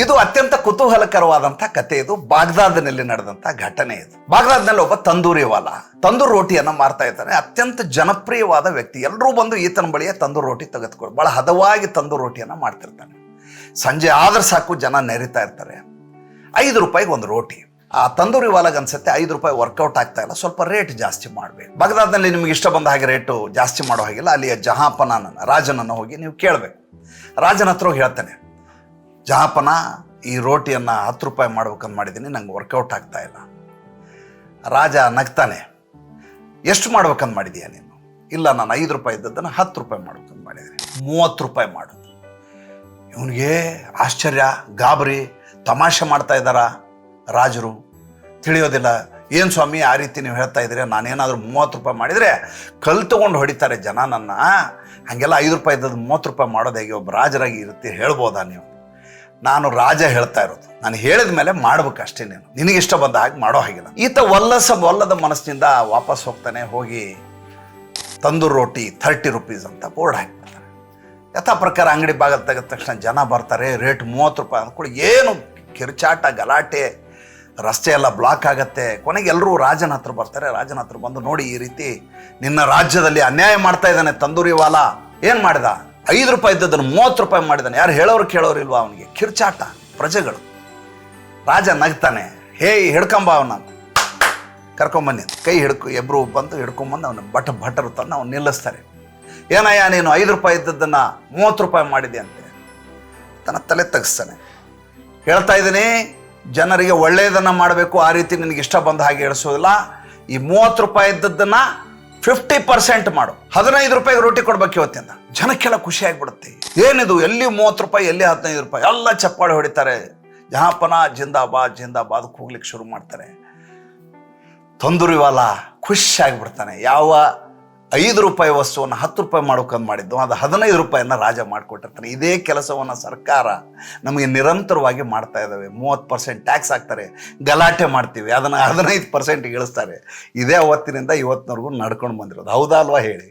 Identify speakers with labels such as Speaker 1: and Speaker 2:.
Speaker 1: ಇದು ಅತ್ಯಂತ ಕುತೂಹಲಕರವಾದಂಥ ಕಥೆ. ಇದು ಬಾಗ್ದಾದ್ನಲ್ಲಿ ನಡೆದಂಥ ಘಟನೆ. ಇದು ಬಾಗ್ದಾದ್ನಲ್ಲಿ ಒಬ್ಬ ತಂದೂರಿ ವಾಲ ತಂದೂರು ರೋಟಿಯನ್ನ ಮಾರ್ತಾ ಇದ್ದಾನೆ. ಅತ್ಯಂತ ಜನಪ್ರಿಯವಾದ ವ್ಯಕ್ತಿ. ಎಲ್ಲರೂ ಬಂದು ಈತನ ಬಳಿಯ ತಂದೂರು ರೋಟಿ ತೆಗೆದುಕೊಂಡು ಬಹಳ ಹದವಾಗಿ ತಂದೂರು ರೋಟಿಯನ್ನ ಮಾಡ್ತಿರ್ತಾನೆ. ಸಂಜೆ ಆದ್ರೆ ಸಾಕು ಜನ ನೆರಿತಾ ಇರ್ತಾರೆ. 5 ರೂಪಾಯಿಗೆ ಒಂದು ರೋಟಿ. ಆ ತಂದೂರಿ ವಾಲಾಗ ಅನ್ಸುತ್ತೆ 5 ರೂಪಾಯಿ ವರ್ಕೌಟ್ ಆಗ್ತಾ ಇಲ್ಲ, ಸ್ವಲ್ಪ ರೇಟ್ ಜಾಸ್ತಿ ಮಾಡಬೇಕು. ಬಾಗ್ದಾದ್ನಲ್ಲಿ ನಿಮ್ಗೆ ಇಷ್ಟ ಬಂದ ಹಾಗೆ ರೇಟು ಜಾಸ್ತಿ ಮಾಡೋ ಹಾಗಿಲ್ಲ. ಅಲ್ಲಿಯ ಜಹಾಪನಾನನ್ನ ರಾಜನನ್ನು ಹೋಗಿ ನೀವು ಕೇಳಬೇಕು. ರಾಜನ ಹತ್ರ ಹೋಗಿ ಹೇಳ್ತಾನೆ, ಜಹಾಪನ, ಈ ರೋಟಿಯನ್ನು 10 ರೂಪಾಯಿ ಮಾಡ್ಬೇಕಂತ ಮಾಡಿದ್ದೀನಿ, ನಂಗೆ ವರ್ಕೌಟ್ ಆಗ್ತಾ ಇಲ್ಲ. ರಾಜ ನಗ್ತಾನೆ, ಎಷ್ಟು ಮಾಡ್ಬೇಕಂತ ಮಾಡಿದೀಯ ನೀನು? ಇಲ್ಲ, ನಾನು 5 ರೂಪಾಯಿ ಇದ್ದದ್ದನ್ನು 10 ರೂಪಾಯಿ ಮಾಡ್ಬೇಕಂತ ಮಾಡಿದ್ದೀನಿ, 30 ರೂಪಾಯಿ ಮಾಡೋದು. ಇವನಿಗೆ ಆಶ್ಚರ್ಯ, ಗಾಬರಿ, ತಮಾಷೆ ಮಾಡ್ತಾ ಇದ್ದಾರ ರಾಜರು, ತಿಳಿಯೋದಿಲ್ಲ. ಏನು ಸ್ವಾಮಿ ಆ ರೀತಿ ನೀವು ಹೇಳ್ತಾ ಇದ್ದೀರಿ, ನಾನೇನಾದರೂ 30 ರೂಪಾಯಿ ಮಾಡಿದರೆ ಕಲ್ ತೊಗೊಂಡು ಹೊಡಿತಾರೆ ಜನ ನನ್ನ, ಹಾಗೆಲ್ಲ 5 ರೂಪಾಯಿ ಇದ್ದದ್ದು 30 ರೂಪಾಯಿ ಮಾಡೋದು ಹೇಗೆ? ಒಬ್ಬ ರಾಜರಾಗಿ ಇರುತ್ತೆ, ಹೇಳ್ಬೋದಾ ನೀವು? ನಾನು ರಾಜ ಹೇಳ್ತಾ ಇರೋದು, ನಾನು ಹೇಳಿದ ಮೇಲೆ ಮಾಡ್ಬೇಕಷ್ಟೇ, ನಿನಗಿಷ್ಟ ಬಂದ ಹಾಗೆ ಮಾಡೋ ಹಾಗಿಲ್ಲ. ಈತ ಒಲ್ಲದ ಮನಸ್ಸಿನಿಂದ ವಾಪಸ್ ಹೋಗ್ತಾನೆ. ಹೋಗಿ ತಂದೂರು ರೋಟಿ 30 ರೂಪೀಸ್ ಅಂತ ಬೋರ್ಡ್ ಹಾಕ್ಬಿಡ್ತಾನೆ. ಯಥಾ ಪ್ರಕಾರ ಅಂಗಡಿ ಬಾಗಿಲು ತೆಗೆದ ತಕ್ಷಣ ಜನ ಬರ್ತಾರೆ. ರೇಟ್ 30 ರೂಪಾಯಿ ಅಂದ್ಕೊಳ್ಳಿ, ಏನು ಕಿರುಚಾಟ, ಗಲಾಟೆ, ರಸ್ತೆ ಎಲ್ಲ ಬ್ಲಾಕ್ ಆಗತ್ತೆ. ಕೊನೆಗೆ ಎಲ್ಲರೂ ರಾಜನ ಹತ್ರ ಬರ್ತಾರೆ. ರಾಜನ ಹತ್ರ ಬಂದು, ನೋಡಿ ಈ ರೀತಿ ನಿನ್ನ ರಾಜ್ಯದಲ್ಲಿ ಅನ್ಯಾಯ ಮಾಡ್ತಾ ಇದ್ದಾನೆ ತಂದೂರಿ ವಾಲ. ಏನು ಮಾಡಿದ? 5 ರೂಪಾಯಿ ಇದ್ದದನ್ನು 30 ರೂಪಾಯಿ ಮಾಡಿದ್ದಾನೆ. ಯಾರು ಹೇಳೋರು ಕೇಳೋರಿಲ್ವಾ ಅವನಿಗೆ? ಕಿರ್ಚಾಟ ಪ್ರಜೆಗಳು. ರಾಜ ನಗ್ತಾನೆ, ಹೇ ಹಿಡ್ಕೊಂಬ ಅವನ, ಕರ್ಕೊಂಬನ್ನಿ. ಕೈ ಎಬ್ರು ಬಂದು ಹಿಡ್ಕೊಂಬಂದು ಅವನ ಭಟರು ತಂದು ಅವ್ನು ನಿಲ್ಲಿಸ್ತಾರೆ. ಏನಯ್ಯ ನೀನು 5 ರೂಪಾಯಿ ಇದ್ದದ್ದನ್ನು 30 ರೂಪಾಯಿ ಮಾಡಿದೆ ಅಂತೆ. ತನ್ನ ತಲೆ ತೆಗಿಸ್ತಾನೆ. ಹೇಳ್ತಾ ಇದ್ದೀನಿ, ಜನರಿಗೆ ಒಳ್ಳೆಯದನ್ನು ಮಾಡಬೇಕು, ಆ ರೀತಿ ನಿನಗೆ ಇಷ್ಟ ಬಂದ ಹಾಗೆ ಹೇಳಿಸೋದಿಲ್ಲ. ಈ 30 ರೂಪಾಯಿ ಇದ್ದದ್ದನ್ನು 50% ಮಾಡು, 15 ರೂಪಾಯಿಗೆ ರೋಟಿ ಕೊಡ್ಬೇಕು ಇವತ್ತಿಂದ. ಜನಕ್ಕೆಲ್ಲ ಖುಷಿ ಆಗಿಬಿಡುತ್ತೆ. ಏನಿದು, ಎಲ್ಲಿ 30 ರೂಪಾಯಿ, ಎಲ್ಲಿ 15 ರೂಪಾಯಿ, ಎಲ್ಲ ಚಪ್ಪಾಳೆ ಹೊಡಿತಾರೆ. ಜಹಾಪನ ಜಿಂದಾಬಾದ್ ಜಿಂದಾಬಾದ್ ಕೂಗ್ಲಿಕ್ಕೆ ಶುರು ಮಾಡ್ತಾರೆ. ತಂದೂರಿ ವಾಲ ಖುಷಿ ಆಗಿಬಿಡ್ತಾನೆ. ಯಾವ 5 ರೂಪಾಯಿ ವಸ್ತುವನ್ನು 10 ರೂಪಾಯಿ ಮಾಡೋಕಂದು ಮಾಡಿದ್ದು, ಅದು 15 ರೂಪಾಯಿನ ರಾಜ ಮಾಡಿಕೊಟ್ಟಿರ್ತಾನೆ. ಇದೇ ಕೆಲಸವನ್ನು ಸರ್ಕಾರ ನಮಗೆ ನಿರಂತರವಾಗಿ ಮಾಡ್ತಾ ಇದ್ದಾವೆ. 30% ಟ್ಯಾಕ್ಸ್ ಹಾಕ್ತಾರೆ, ಗಲಾಟೆ ಮಾಡ್ತೀವಿ, ಅದನ್ನು 15% ಇಳಿಸ್ತಾರೆ. ಇದೇ ಅವತ್ತಿನಿಂದ ಇವತ್ತಿನವರೆಗೂ ನಡ್ಕೊಂಡು ಬಂದಿರೋದು. ಹೌದಾ ಅಲ್ವಾ ಹೇಳಿ?